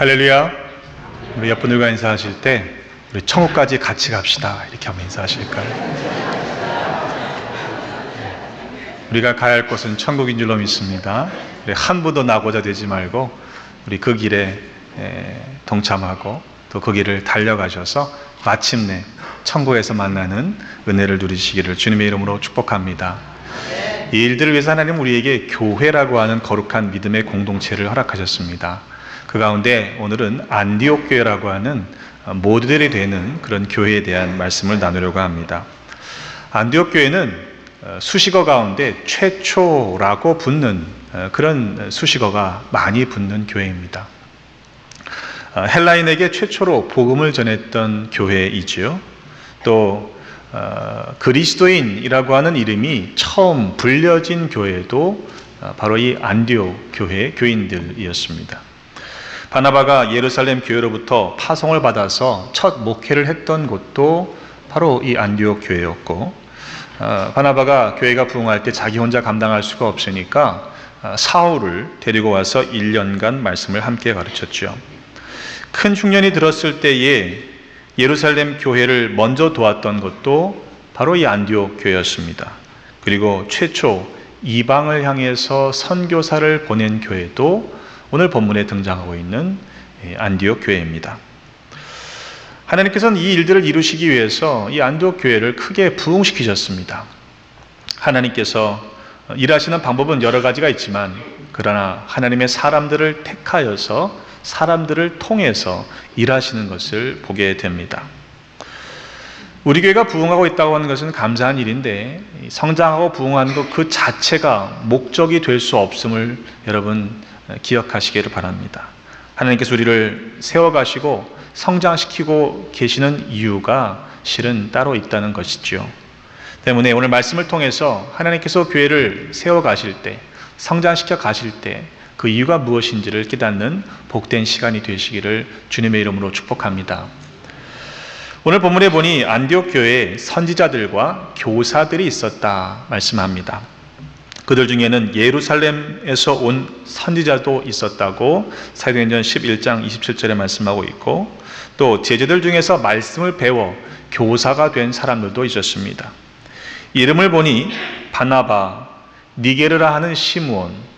할렐루야. 우리 옆 분들과 인사하실 때 우리 천국까지 같이 갑시다 이렇게 한번 인사하실까요? 우리가 가야 할 곳은 천국인 줄로 믿습니다. 우리 한 분도 나고자 되지 말고 우리 그 길에 동참하고 또 그 길을 달려가셔서 마침내 천국에서 만나는 은혜를 누리시기를 주님의 이름으로 축복합니다. 이 일들을 위해서 하나님은 우리에게 교회라고 하는 거룩한 믿음의 공동체를 허락하셨습니다. 그 가운데 오늘은 안디옥 교회라고 하는 모델이 되는 그런 교회에 대한 말씀을 나누려고 합니다. 안디옥 교회는 수식어 가운데 최초라고 붙는 그런 수식어가 많이 붙는 교회입니다. 헬라인에게 최초로 복음을 전했던 교회이지요. 또 그리스도인이라고 하는 이름이 처음 불려진 교회도 바로 이 안디옥 교회 교인들이었습니다. 바나바가 예루살렘 교회로부터 파송을 받아서 첫 목회를 했던 곳도 바로 이 안디옥 교회였고, 바나바가 교회가 부흥할 때 자기 혼자 감당할 수가 없으니까 사울을 데리고 와서 1년간 말씀을 함께 가르쳤죠. 큰 흉년이 들었을 때에 예루살렘 교회를 먼저 도왔던 것도 바로 이 안디옥 교회였습니다. 그리고 최초 이방을 향해서 선교사를 보낸 교회도 오늘 본문에 등장하고 있는 안디옥 교회입니다. 하나님께서는 이 일들을 이루시기 위해서 이 안디옥 교회를 크게 부흥시키셨습니다. 하나님께서 일하시는 방법은 여러 가지가 있지만 그러나 하나님의 사람들을 택하여서 사람들을 통해서 일하시는 것을 보게 됩니다. 우리 교회가 부흥하고 있다고 하는 것은 감사한 일인데 성장하고 부흥하는 것 그 자체가 목적이 될 수 없음을 여러분 기억하시기를 바랍니다. 하나님께서 우리를 세워가시고 성장시키고 계시는 이유가 실은 따로 있다는 것이죠. 때문에 오늘 말씀을 통해서 하나님께서 교회를 세워가실 때, 성장시켜 가실 때 그 이유가 무엇인지를 깨닫는 복된 시간이 되시기를 주님의 이름으로 축복합니다. 오늘 본문에 보니 안디옥 교회에 선지자들과 교사들이 있었다 말씀합니다. 그들 중에는 예루살렘에서 온 선지자도 있었다고 사도행전 11장 27절에 말씀하고 있고, 또 제자들 중에서 말씀을 배워 교사가 된 사람들도 있었습니다. 이름을 보니 바나바, 니게르라 하는 시므온,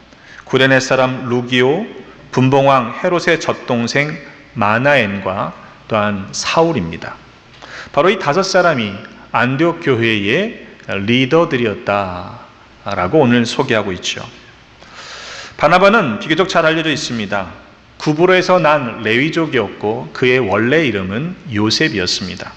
구레네 사람 루기오, 분봉왕 헤롯의 젖동생 마나엔과 또한 사울입니다. 바로 이 5사람이 안디옥 교회의 리더들이었다라고 오늘 소개하고 있죠. 바나바는 비교적 잘 알려져 있습니다. 구브로에서 난 레위족이었고 그의 원래 이름은 요셉이었습니다.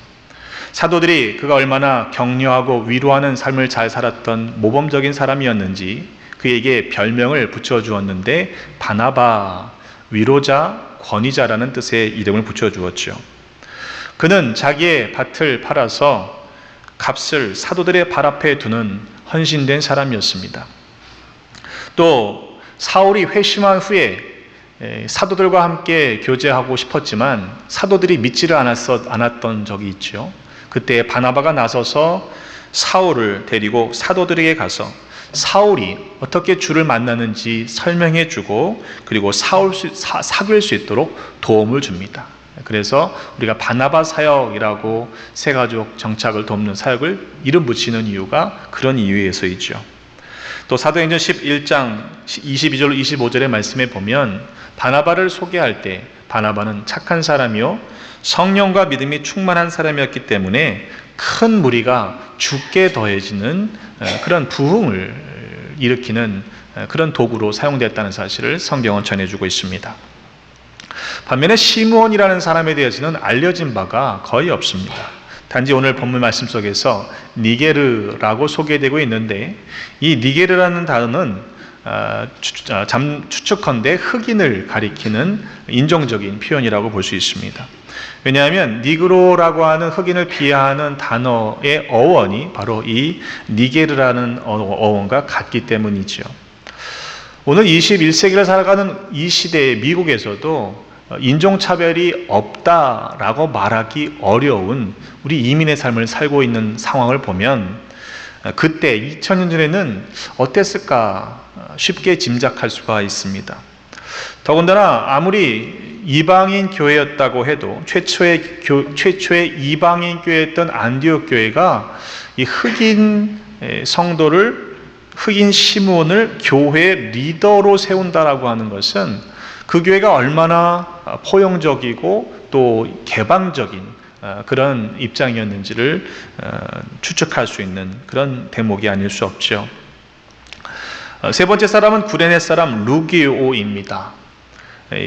사도들이 그가 얼마나 격려하고 위로하는 삶을 잘 살았던 모범적인 사람이었는지 그에게 별명을 붙여주었는데 바나바, 위로자, 권위자라는 뜻의 이름을 붙여주었죠. 그는 자기의 밭을 팔아서 값을 사도들의 발 앞에 두는 헌신된 사람이었습니다. 또 사울이 회심한 후에 사도들과 함께 교제하고 싶었지만 사도들이 믿지를 않았던 적이 있죠. 그때 바나바가 나서서 사울을 데리고 사도들에게 가서 사울이 어떻게 주를 만나는지 설명해 주고 그리고 사귈 수 있도록 도움을 줍니다. 그래서 우리가 바나바 사역이라고 새가족 정착을 돕는 사역을 이름 붙이는 이유가 그런 이유에서이죠. 또 사도행전 11장 22절 25절의 말씀에 보면 바나바를 소개할 때 바나바는 착한 사람이요 성령과 믿음이 충만한 사람이었기 때문에 큰 무리가 죽게 더해지는 그런 부흥을 일으키는 그런 도구로 사용되었다는 사실을 성경은 전해주고 있습니다. 반면에 시므온이라는 사람에 대해서는 알려진 바가 거의 없습니다. 단지 오늘 본문 말씀 속에서 니게르라고 소개되고 있는데 이 니게르라는 단어는 추측컨대 흑인을 가리키는 인종적인 표현이라고 볼 수 있습니다. 왜냐하면 니그로라고 하는 흑인을 비하하는 단어의 어원이 바로 이 니게르라는 어원과 같기 때문이죠. 오늘 21세기를 살아가는 이 시대의 미국에서도 인종차별이 없다라고 말하기 어려운 우리 이민의 삶을 살고 있는 상황을 보면 그때 2000년 전에는 어땠을까 쉽게 짐작할 수가 있습니다. 더군다나 아무리 이방인 교회였다고 해도 최초의 이방인 교회였던 안디옥 교회가 이 흑인 성도를, 흑인 시몬을 교회 리더로 세운다라고 하는 것은 그 교회가 얼마나 포용적이고 또 개방적인 그런 입장이었는지를 추측할 수 있는 그런 대목이 아닐 수 없죠. 세 번째 사람은 구레네 사람 루기오입니다.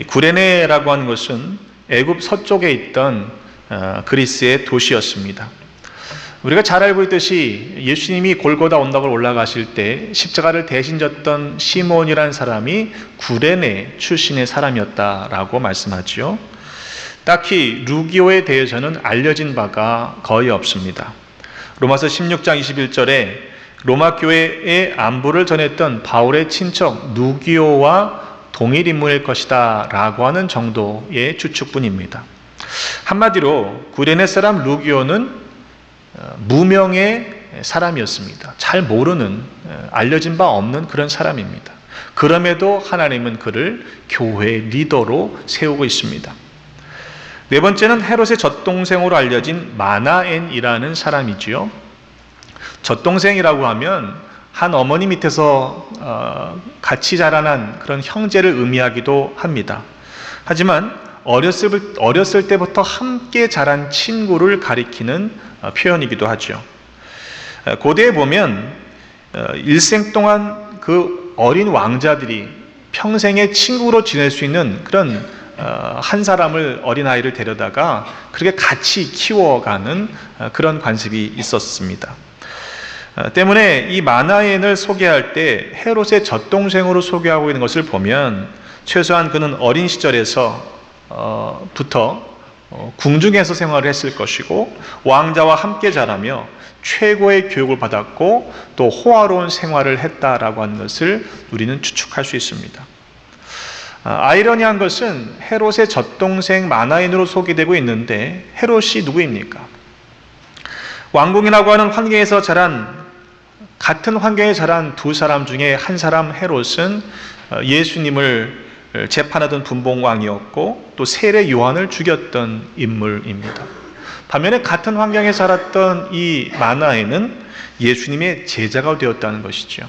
구레네라고 하는 것은 애굽 서쪽에 있던 그리스의 도시였습니다. 우리가 잘 알고 있듯이 예수님이 골고다 언덕을 올라가실 때 십자가를 대신 졌던 시몬이라는 사람이 구레네 출신의 사람이었다라고 말씀하지요. 딱히 루기오에 대해서는 알려진 바가 거의 없습니다. 로마서 16장 21절에 로마 교회의 안부를 전했던 바울의 친척 루기오와 동일 인물일 것이다 라고 하는 정도의 추측뿐입니다. 한마디로 구레네 사람 루기오는 무명의 사람이었습니다. 잘 모르는, 알려진 바 없는 그런 사람입니다. 그럼에도 하나님은 그를 교회 리더로 세우고 있습니다. 네 번째는 헤롯의 젖동생으로 알려진 마나엔이라는 사람이지요. 젖동생이라고 하면 한 어머니 밑에서 같이 자라난 그런 형제를 의미하기도 합니다. 하지만 어렸을 때부터 함께 자란 친구를 가리키는 표현이기도 하죠. 고대에 보면 일생 동안 그 어린 왕자들이 평생의 친구로 지낼 수 있는 그런 한 사람을, 어린아이를 데려다가 그렇게 같이 키워가는 그런 관습이 있었습니다. 때문에 이 마나엔을 소개할 때 헤롯의 젖동생으로 소개하고 있는 것을 보면 최소한 그는 어린 시절에서부터 궁중에서 생활을 했을 것이고 왕자와 함께 자라며 최고의 교육을 받았고 또 호화로운 생활을 했다라고 하는 것을 우리는 추측할 수 있습니다. 아이러니한 것은 헤롯의 젖동생 마나엔으로 소개되고 있는데 헤롯이 누구입니까? 왕궁이라고 하는 환경에서 같은 환경에 자란 두 사람 중에 한 사람 헤롯은 예수님을 재판하던 분봉왕이었고 또 세례 요한을 죽였던 인물입니다. 반면에 같은 환경에 살았던 이 마나엔은 예수님의 제자가 되었다는 것이죠.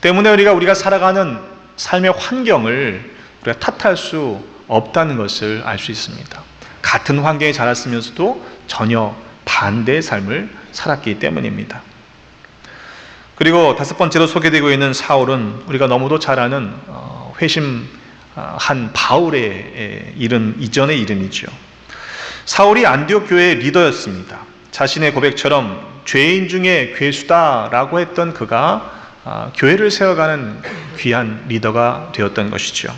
때문에 우리가 살아가는 삶의 환경을 우리가 탓할 수 없다는 것을 알 수 있습니다. 같은 환경에 자랐으면서도 전혀 반대의 삶을 살았기 때문입니다. 그리고 다섯 번째로 소개되고 있는 사울은 우리가 너무도 잘 아는 회심한 바울의 이름 이전의 이름이죠. 사울이 안디옥 교회의 리더였습니다. 자신의 고백처럼 죄인 중에 괴수다라고 했던 그가 교회를 세워가는 귀한 리더가 되었던 것이죠.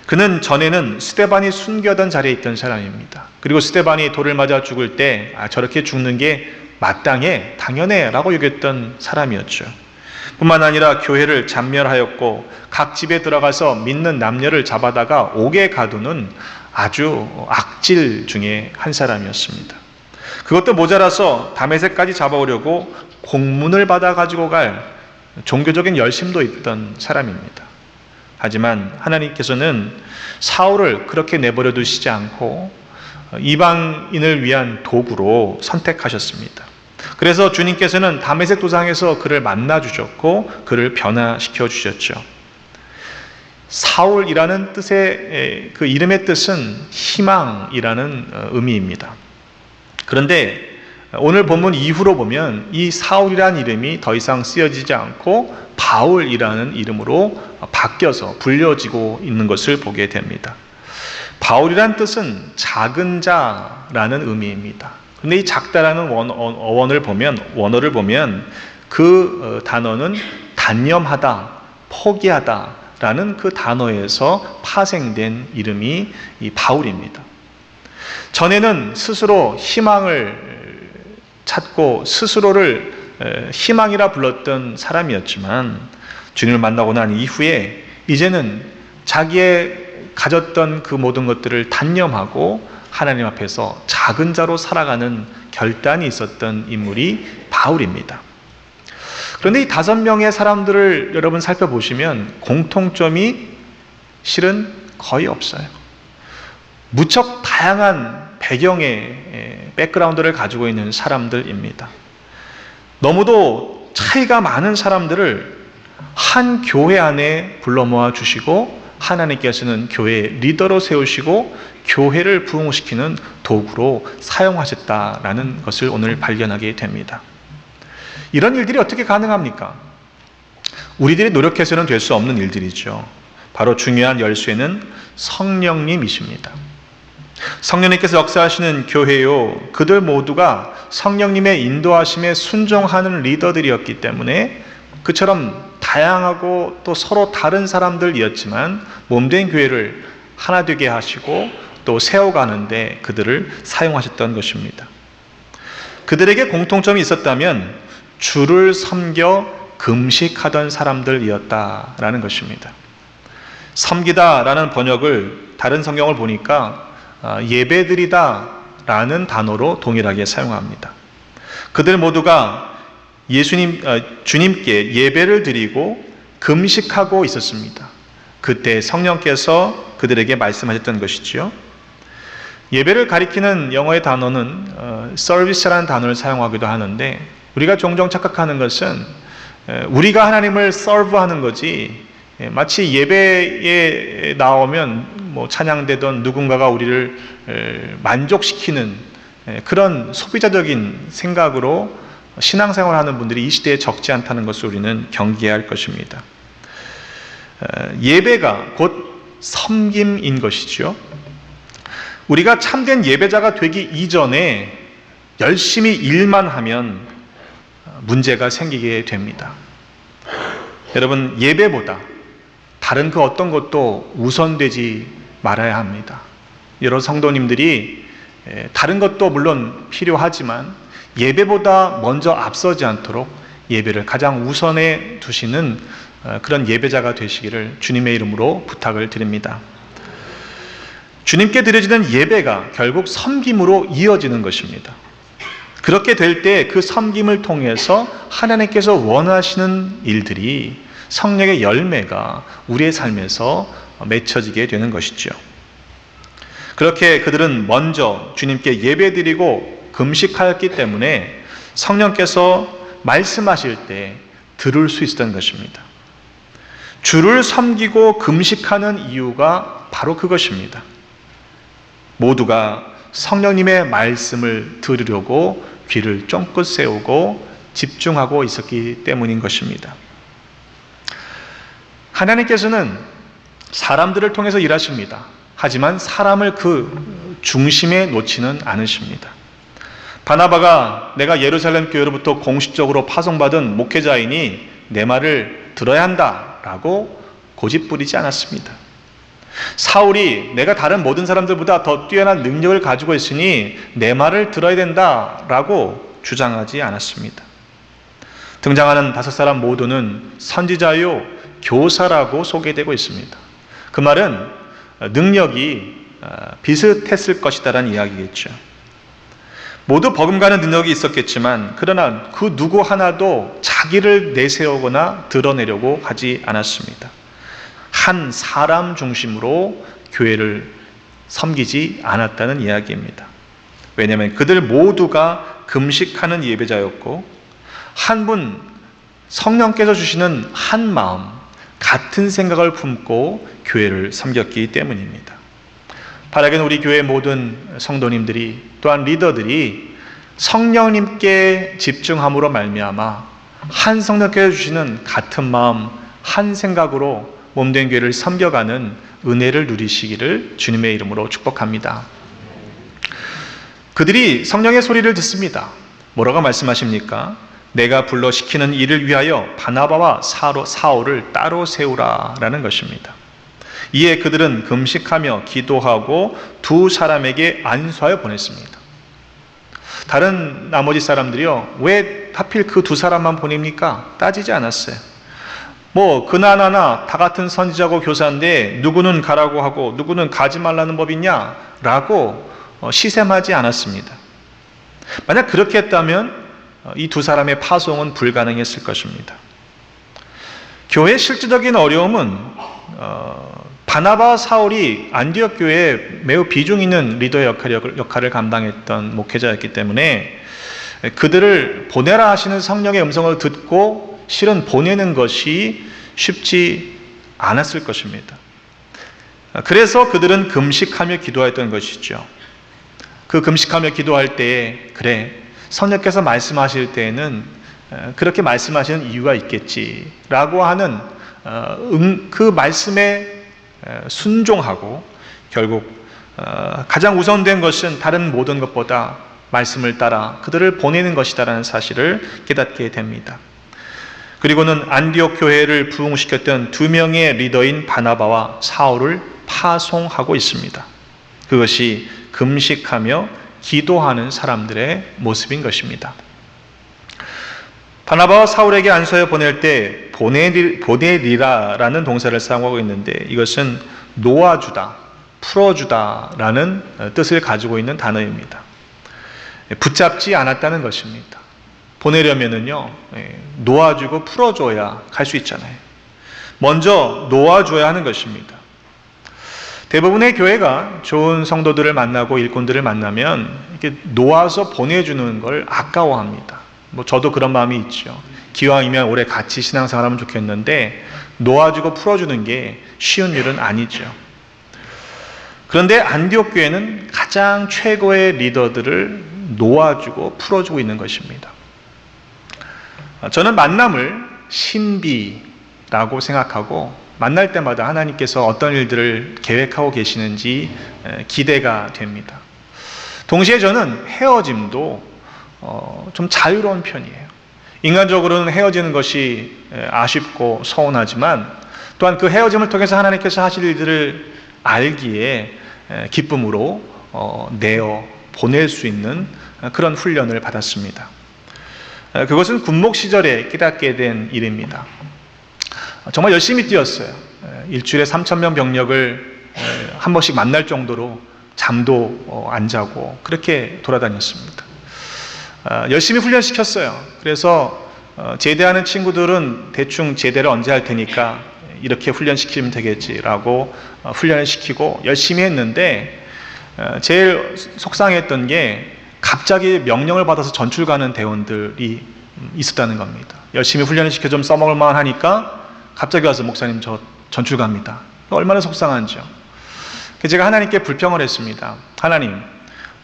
그는 전에는 스데반이 순교하던 자리에 있던 사람입니다. 그리고 스데반이 돌을 맞아 죽을 때 저렇게 죽는 게 마땅해, 당연해 라고 여겼던 사람이었죠. 뿐만 아니라 교회를 잔멸하였고 각 집에 들어가서 믿는 남녀를 잡아다가 옥에 가두는 아주 악질 중에 한 사람이었습니다. 그것도 모자라서 다메섹까지 잡아오려고 공문을 받아 가지고 갈 종교적인 열심도 있던 사람입니다. 하지만 하나님께서는 사울을 그렇게 내버려 두시지 않고 이방인을 위한 도구로 선택하셨습니다. 그래서 주님께서는 다메섹 도상에서 그를 만나 주셨고 그를 변화시켜 주셨죠. 사울이라는 뜻의 그 이름의 뜻은 희망이라는 의미입니다. 그런데 오늘 본문 이후로 보면 이 사울이라는 이름이 더 이상 쓰여지지 않고 바울이라는 이름으로 바뀌어서 불려지고 있는 것을 보게 됩니다. 바울이라는 뜻은 작은 자라는 의미입니다. 그런데 이 작다라는 원어를 보면 그 단어는 단념하다, 포기하다라는 그 단어에서 파생된 이름이 이 바울입니다. 전에는 스스로 희망을 찾고 스스로를 희망이라 불렀던 사람이었지만 주님을 만나고 난 이후에 이제는 자기의 가졌던 그 모든 것들을 단념하고 하나님 앞에서 작은 자로 살아가는 결단이 있었던 인물이 바울입니다. 그런데 이 5명의 사람들을 여러분 살펴보시면 공통점이 실은 거의 없어요. 무척 다양한 배경의 백그라운드를 가지고 있는 사람들입니다. 너무도 차이가 많은 사람들을 한 교회 안에 불러 모아 주시고 하나님께서는 교회의 리더로 세우시고 교회를 부흥시키는 도구로 사용하셨다라는 것을 오늘 발견하게 됩니다. 이런 일들이 어떻게 가능합니까? 우리들이 노력해서는 될 수 없는 일들이죠. 바로 중요한 열쇠는 성령님이십니다. 성령님께서 역사하시는 교회요, 그들 모두가 성령님의 인도하심에 순종하는 리더들이었기 때문에 그처럼 다양하고 또 서로 다른 사람들이었지만 몸된 교회를 하나 되게 하시고 또 세워가는데 그들을 사용하셨던 것입니다. 그들에게 공통점이 있었다면 주를 섬겨 금식하던 사람들이었다라는 것입니다. 섬기다라는 번역을 다른 성경을 보니까 예배드리다라는 단어로 동일하게 사용합니다. 그들 모두가 주님께 예배를 드리고 금식하고 있었습니다. 그때 성령께서 그들에게 말씀하셨던 것이지요. 예배를 가리키는 영어의 단어는 service라는 단어를 사용하기도 하는데 우리가 종종 착각하는 것은 우리가 하나님을 serve하는 거지 마치 예배에 나오면 찬양되던 누군가가 우리를 만족시키는 그런 소비자적인 생각으로 신앙생활을 하는 분들이 이 시대에 적지 않다는 것을 우리는 경계해야 할 것입니다. 예배가 곧 섬김인 것이죠. 우리가 참된 예배자가 되기 이전에 열심히 일만 하면 문제가 생기게 됩니다. 여러분, 예배보다 다른 그 어떤 것도 우선되지 말아야 합니다. 여러 성도님들이 다른 것도 물론 필요하지만 예배보다 먼저 앞서지 않도록 예배를 가장 우선에 두시는 그런 예배자가 되시기를 주님의 이름으로 부탁을 드립니다. 주님께 드려지는 예배가 결국 섬김으로 이어지는 것입니다. 그렇게 될 때 그 섬김을 통해서 하나님께서 원하시는 일들이 성령의 열매가 우리의 삶에서 맺혀지게 되는 것이죠. 그렇게 그들은 먼저 주님께 예배드리고 금식하였기 때문에 성령께서 말씀하실 때 들을 수 있었던 것입니다. 주를 섬기고 금식하는 이유가 바로 그것입니다. 모두가 성령님의 말씀을 들으려고 귀를 쫑긋 세우고 집중하고 있었기 때문인 것입니다. 하나님께서는 사람들을 통해서 일하십니다. 하지만 사람을 그 중심에 놓지는 않으십니다. 바나바가 내가 예루살렘 교회로부터 공식적으로 파송받은 목회자이니 내 말을 들어야 한다라고 고집부리지 않았습니다. 사울이 내가 다른 모든 사람들보다 더 뛰어난 능력을 가지고 있으니 내 말을 들어야 된다라고 주장하지 않았습니다. 등장하는 5사람 모두는 선지자요 교사라고 소개되고 있습니다. 그 말은 능력이 비슷했을 것이다라는 이야기겠죠. 모두 버금가는 능력이 있었겠지만 그러나 그 누구 하나도 자기를 내세우거나 드러내려고 하지 않았습니다. 한 사람 중심으로 교회를 섬기지 않았다는 이야기입니다. 왜냐하면 그들 모두가 금식하는 예배자였고 한 분 성령께서 주시는 한 마음, 같은 생각을 품고 교회를 섬겼기 때문입니다. 바라기는 우리 교회 모든 성도님들이 또한 리더들이 성령님께 집중함으로 말미암아 한 성령께서 주시는 같은 마음, 한 생각으로 몸된 교회를 섬겨가는 은혜를 누리시기를 주님의 이름으로 축복합니다. 그들이 성령의 소리를 듣습니다. 뭐라고 말씀하십니까? 내가 불러 시키는 일을 위하여 바나바와 사울을 따로 세우라 라는 것입니다. 이에 그들은 금식하며 기도하고 2사람에게 안수하여 보냈습니다. 다른 나머지 사람들이요, 왜 하필 그 2사람만 보냅니까? 따지지 않았어요. 그나나나 다 같은 선지자고 교사인데 누구는 가라고 하고 누구는 가지 말라는 법이 있냐? 라고 시샘하지 않았습니다. 만약 그렇게 했다면 이 2사람의 파송은 불가능했을 것입니다. 교회의 실질적인 어려움은 바나바와 사울이 안디옥 교회에 매우 비중 있는 리더의 역할을 감당했던 목회자였기 때문에 그들을 보내라 하시는 성령의 음성을 듣고 실은 보내는 것이 쉽지 않았을 것입니다. 그래서 그들은 금식하며 기도했던 것이죠. 그 금식하며 기도할 때에 그래, 성령께서 말씀하실 때에는 그렇게 말씀하시는 이유가 있겠지라고 하는 그 말씀에 순종하고 결국 가장 우선된 것은 다른 모든 것보다 말씀을 따라 그들을 보내는 것이다라는 사실을 깨닫게 됩니다. 그리고는 안디옥 교회를 부흥시켰던 두 명의 리더인 바나바와 사울을 파송하고 있습니다. 그것이 금식하며 기도하는 사람들의 모습인 것입니다. 바나바와 사울에게 안서여 보낼 때 보내리라라는 동사를 사용하고 있는데 이것은 놓아주다, 풀어주다라는 뜻을 가지고 있는 단어입니다. 붙잡지 않았다는 것입니다. 보내려면은요, 놓아주고 풀어줘야 갈 수 있잖아요. 먼저 놓아줘야 하는 것입니다. 대부분의 교회가 좋은 성도들을 만나고 일꾼들을 만나면 이렇게 놓아서 보내주는 걸 아까워합니다. 저도 그런 마음이 있죠. 기왕이면 오래 같이 신앙생활하면 좋겠는데 놓아주고 풀어주는 게 쉬운 일은 아니죠. 그런데 안디옥 교회는 가장 최고의 리더들을 놓아주고 풀어주고 있는 것입니다. 저는 만남을 신비라고 생각하고 만날 때마다 하나님께서 어떤 일들을 계획하고 계시는지 기대가 됩니다. 동시에 저는 헤어짐도 좀 자유로운 편이에요. 인간적으로는 헤어지는 것이 아쉽고 서운하지만 또한 그 헤어짐을 통해서 하나님께서 하실 일들을 알기에 기쁨으로 내어 보낼 수 있는 그런 훈련을 받았습니다. 그것은 군목 시절에 깨닫게 된 일입니다. 정말 열심히 뛰었어요. 일주일에 3,000명 병력을 한 번씩 만날 정도로 잠도 안 자고 그렇게 돌아다녔습니다. 열심히 훈련시켰어요. 그래서 제대하는 친구들은 대충 제대를 언제 할 테니까 이렇게 훈련시키면 되겠지라고 훈련을 시키고 열심히 했는데 제일 속상했던 게 갑자기 명령을 받아서 전출 가는 대원들이 있었다는 겁니다. 열심히 훈련을 시켜 좀 써먹을 만한 하니까 갑자기 와서 목사님 저 전출 갑니다. 얼마나 속상한지요. 제가 하나님께 불평을 했습니다. 하나님,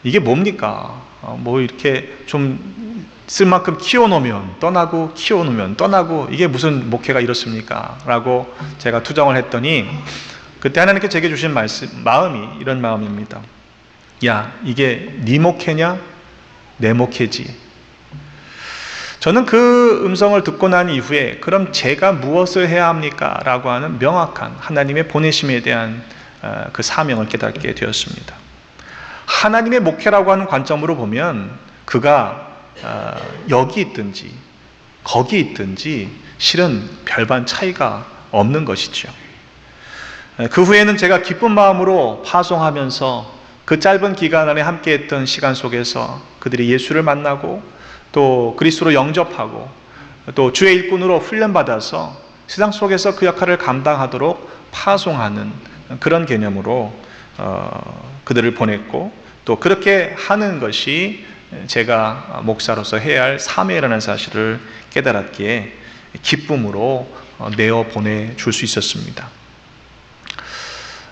이게 뭡니까? 이렇게 좀 쓸 만큼 키워놓으면 떠나고 키워놓으면 떠나고 이게 무슨 목회가 이렇습니까? 라고 제가 투정을 했더니 그때 하나님께 제게 주신 마음이 이런 마음입니다. 야, 이게 네 목회냐? 내 목회지. 저는 그 음성을 듣고 난 이후에 그럼 제가 무엇을 해야 합니까? 라고 하는 명확한 하나님의 보내심에 대한 그 사명을 깨닫게 되었습니다. 하나님의 목회라고 하는 관점으로 보면 그가 여기 있든지 거기 있든지 실은 별반 차이가 없는 것이죠. 그 후에는 제가 기쁜 마음으로 파송하면서 그 짧은 기간 안에 함께했던 시간 속에서 그들이 예수를 만나고 또 그리스도로 영접하고 또 주의 일꾼으로 훈련받아서 세상 속에서 그 역할을 감당하도록 파송하는 그런 개념으로 그들을 보냈고 또 그렇게 하는 것이 제가 목사로서 해야 할 사명이라는 사실을 깨달았기에 기쁨으로 내어 보내줄 수 있었습니다.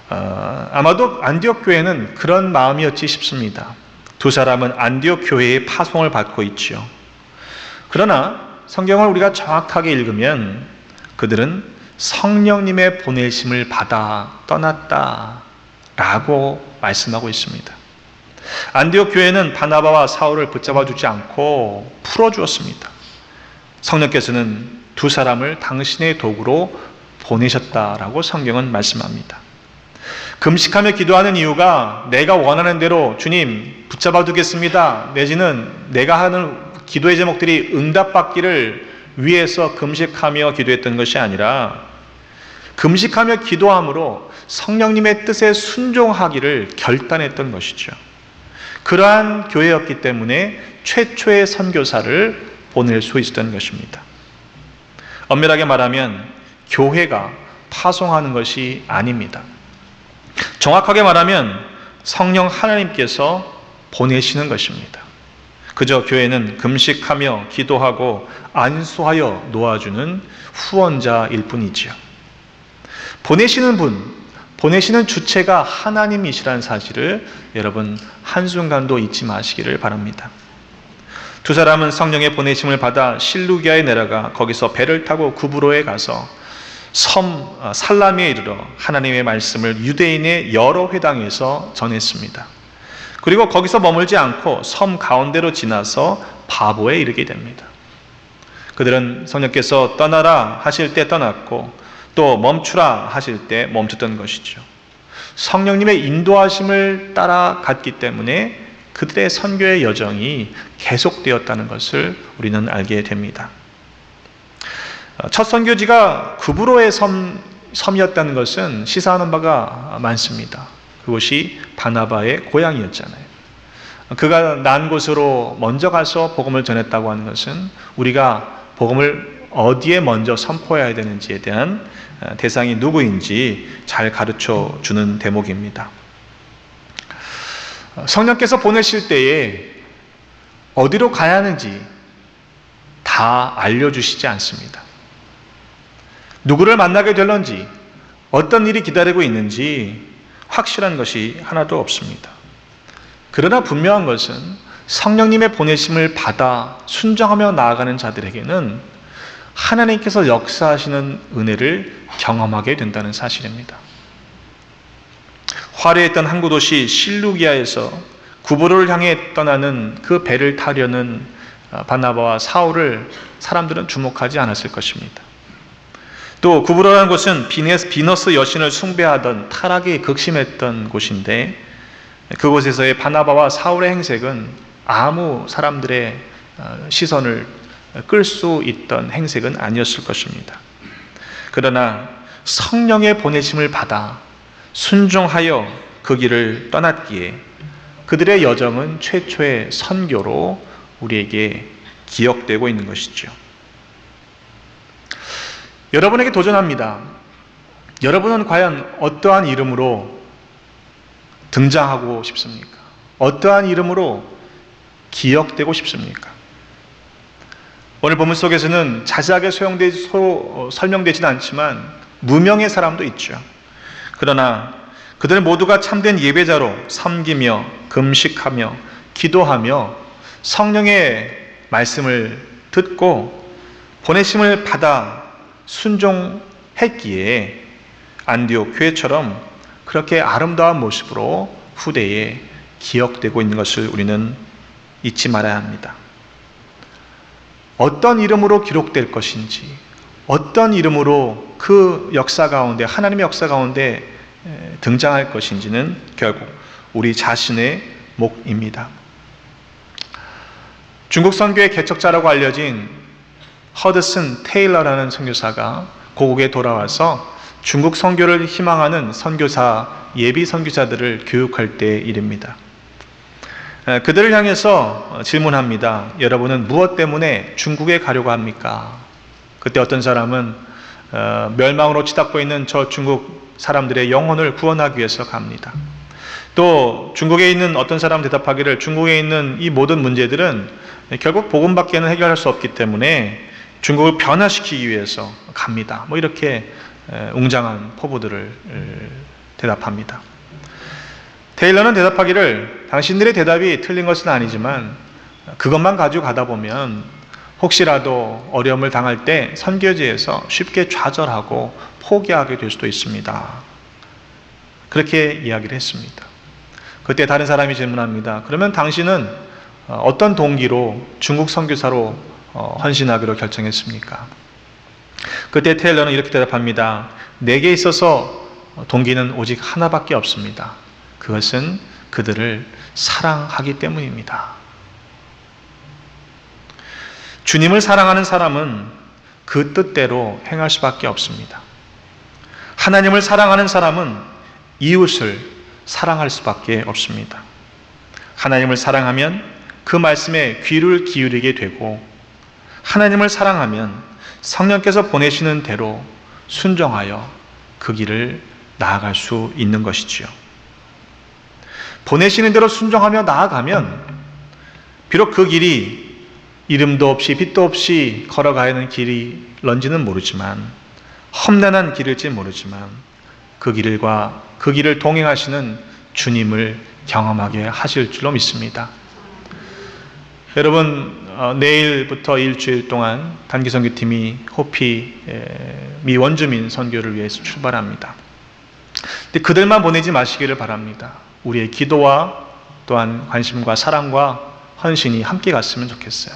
아마도 안디옥 교회는 그런 마음이었지 싶습니다. 두 사람은 안디옥 교회의 파송을 받고 있죠. 그러나 성경을 우리가 정확하게 읽으면 그들은 성령님의 보내심을 받아 떠났다라고 말씀하고 있습니다. 안디옥 교회는 바나바와 사울을 붙잡아 주지 않고 풀어주었습니다. 성령께서는 두 사람을 당신의 도구로 보내셨다라고 성경은 말씀합니다. 금식하며 기도하는 이유가 내가 원하는 대로 주님 붙잡아 두겠습니다 내지는 내가 하는 기도의 제목들이 응답받기를 위해서 금식하며 기도했던 것이 아니라 금식하며 기도함으로 성령님의 뜻에 순종하기를 결단했던 것이죠. 그러한 교회였기 때문에 최초의 선교사를 보낼 수 있었던 것입니다. 엄밀하게 말하면 교회가 파송하는 것이 아닙니다. 정확하게 말하면 성령 하나님께서 보내시는 것입니다. 그저 교회는 금식하며 기도하고 안수하여 놓아주는 후원자일 뿐이지요. 보내시는 분, 보내시는 주체가 하나님이시라는 사실을 여러분 한순간도 잊지 마시기를 바랍니다. 두 사람은 성령의 보내심을 받아 실루기아에 내려가 거기서 배를 타고 구브로에 가서 섬 살라미에 이르러 하나님의 말씀을 유대인의 여러 회당에서 전했습니다. 그리고 거기서 머물지 않고 섬 가운데로 지나서 바보에 이르게 됩니다. 그들은 성령께서 떠나라 하실 때 떠났고 또 멈추라 하실 때 멈췄던 것이죠. 성령님의 인도하심을 따라갔기 때문에 그들의 선교의 여정이 계속되었다는 것을 우리는 알게 됩니다. 첫 선교지가 구브로의 섬이었다는 것은 시사하는 바가 많습니다. 그곳이 바나바의 고향이었잖아요. 그가 난 곳으로 먼저 가서 복음을 전했다고 하는 것은 우리가 복음을 어디에 먼저 선포해야 되는지에 대한 대상이 누구인지 잘 가르쳐 주는 대목입니다. 성령께서 보내실 때에 어디로 가야 하는지 다 알려주시지 않습니다. 누구를 만나게 될런지, 어떤 일이 기다리고 있는지 확실한 것이 하나도 없습니다. 그러나 분명한 것은 성령님의 보내심을 받아 순종하며 나아가는 자들에게는 하나님께서 역사하시는 은혜를 경험하게 된다는 사실입니다. 화려했던 항구 도시 실루기아에서 구브로를 향해 떠나는 그 배를 타려는 바나바와 사울을 사람들은 주목하지 않았을 것입니다. 또 구브로라는 곳은 비너스 여신을 숭배하던 타락이 극심했던 곳인데 그곳에서의 바나바와 사울의 행색은 아무 사람들의 시선을 끌 수 있던 행색은 아니었을 것입니다. 그러나 성령의 보내심을 받아 순종하여 그 길을 떠났기에 그들의 여정은 최초의 선교로 우리에게 기억되고 있는 것이죠. 여러분에게 도전합니다. 여러분은 과연 어떠한 이름으로 등장하고 싶습니까? 어떠한 이름으로 기억되고 싶습니까? 오늘 본문 속에서는 자세하게 설명되지는 않지만 무명의 사람도 있죠. 그러나 그들 모두가 참된 예배자로 섬기며 금식하며 기도하며 성령의 말씀을 듣고 보내심을 받아 순종했기에 안디옥 교회처럼 그렇게 아름다운 모습으로 후대에 기억되고 있는 것을 우리는 잊지 말아야 합니다. 어떤 이름으로 기록될 것인지, 어떤 이름으로 그 역사 가운데, 하나님의 역사 가운데 등장할 것인지는 결국 우리 자신의 몫입니다. 중국 선교의 개척자라고 알려진 허드슨 테일러라는 선교사가 고국에 돌아와서 중국 선교를 희망하는 선교사, 예비 선교사들을 교육할 때 일입니다. 그들을 향해서 질문합니다. 여러분은 무엇 때문에 중국에 가려고 합니까? 그때 어떤 사람은 멸망으로 치닫고 있는 저 중국 사람들의 영혼을 구원하기 위해서 갑니다. 또 중국에 있는 어떤 사람 대답하기를 중국에 있는 이 모든 문제들은 결국 복음밖에는 해결할 수 없기 때문에 중국을 변화시키기 위해서 갑니다. 이렇게 웅장한 포부들을 대답합니다. 테일러는 대답하기를 당신들의 대답이 틀린 것은 아니지만 그것만 가지고 가다 보면 혹시라도 어려움을 당할 때 선교지에서 쉽게 좌절하고 포기하게 될 수도 있습니다. 그렇게 이야기를 했습니다. 그때 다른 사람이 질문합니다. 그러면 당신은 어떤 동기로 중국 선교사로 헌신하기로 결정했습니까? 그때 테일러는 이렇게 대답합니다. 내게 있어서 동기는 오직 하나밖에 없습니다. 그것은 그들을 사랑하기 때문입니다. 주님을 사랑하는 사람은 그 뜻대로 행할 수밖에 없습니다. 하나님을 사랑하는 사람은 이웃을 사랑할 수밖에 없습니다. 하나님을 사랑하면 그 말씀에 귀를 기울이게 되고 하나님을 사랑하면 성령께서 보내시는 대로 순종하여 그 길을 나아갈 수 있는 것이지요. 보내시는 대로 순종하며 나아가면 비록 그 길이 이름도 없이 빛도 없이 걸어가야 하는 길일런지는 모르지만, 험난한 길일지 모르지만 그 길을 동행하시는 주님을 경험하게 하실 줄로 믿습니다. 여러분, 내일부터 일주일 동안 단기선교팀이 호피 미 원주민 선교를 위해서 출발합니다. 근데 그들만 보내지 마시기를 바랍니다. 우리의 기도와 또한 관심과 사랑과 헌신이 함께 갔으면 좋겠어요.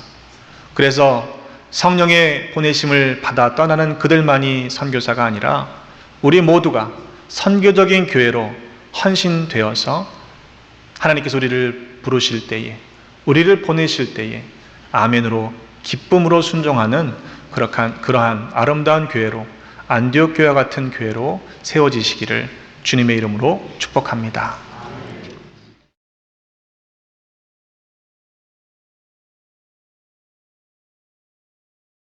그래서 성령의 보내심을 받아 떠나는 그들만이 선교사가 아니라 우리 모두가 선교적인 교회로 헌신되어서 하나님께서 우리를 부르실 때에, 우리를 보내실 때에 아멘으로 기쁨으로 순종하는 그러한 아름다운 교회로, 안디옥 교회와 같은 교회로 세워지시기를 주님의 이름으로 축복합니다.